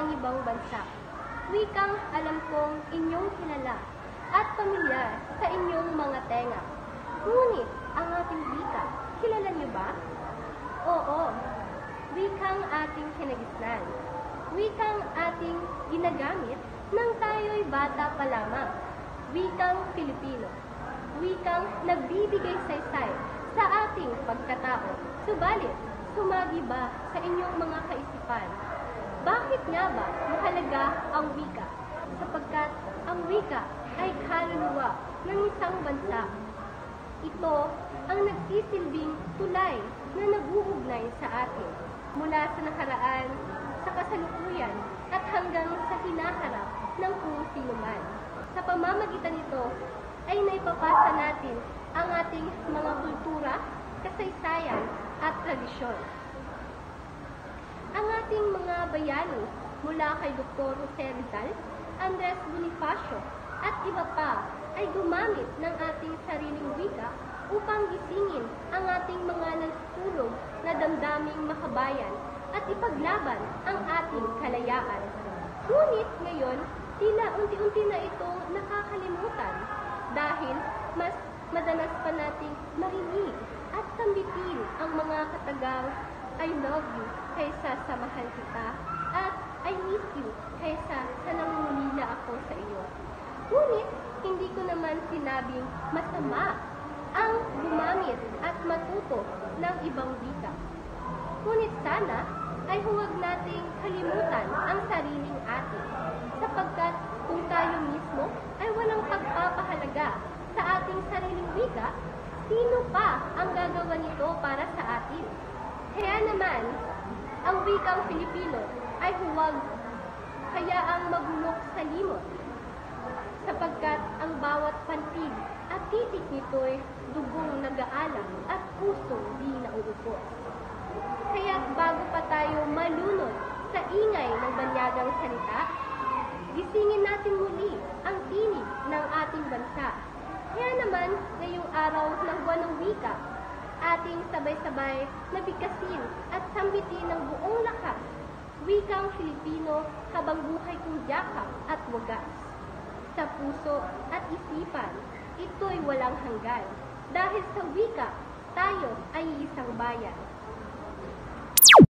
ng ibang bansa. Wikang alam kong inyong kilala at pamilyar sa inyong mga tenga. Ngunit ang ating wika, kilala niyo ba? Oo, wikang ating kinagisnan. Wikang ating ginagamit nang tayo'y bata pa lamang. Wikang Pilipino. Wikang nagbibigay saysay sa ating pagkatao. Subalit, sumagi ba sa inyong mga kaisipan? Bakit nga ba mahalaga ang wika? Sapagkat ang wika ay kaluluwa ng isang bansa. Ito ang nagsisilbing tulay na naguugnay sa atin mula sa nakaraan, sa kasalukuyan at hanggang sa hinaharap ng kung sino man. Sa pamamagitan nito ay naipapasa natin ang ating mga kultura, kasaysayan at tradisyon. Ang ating mga bayani mula kay Dr. Jose Rizal, Andres Bonifacio at iba pa ay gumamit ng ating sariling wika upang gisingin ang ating mga nagsulog na damdaming makabayan at ipaglaban ang ating kalayaan. Ngunit ngayon, tila unti-unti na itong nakakalimutan dahil mas madalas pa nating marinig at sambitin ang mga katagang I love you kaysa sa mahal kita at I miss you kaysa sa nangungulila ako sa iyo. Ngunit hindi ko naman sinabing masama ang gumamit at matuto ng ibang wika. Ngunit sana ay huwag nating kalimutan ang sariling atin, sapagkat kung tayo mismo ay walang pagpapahalaga sa ating sariling wika, sino pa ang gagawa nito para sa atin? Kaya naman, ang wikang Pilipino ay huwag hayaang magulok sa limot, sapagkat ang bawat pantig at titik nito'y dugong nag-aalam at pusong di nauupos. Kaya bago pa tayo malunod sa ingay ng banyagang salita, gisingin natin muli ang tinig ng ating bansa. Kaya naman, ngayong araw ng buwan ng wika, ating sabay-sabay na bigkasin at sambitin ng buong lakas, wikang Filipino habang buhay kong yakap at wagas. Sa puso at isipan, ito'y walang hanggan. Dahil sa wika, tayo ay isang bayan.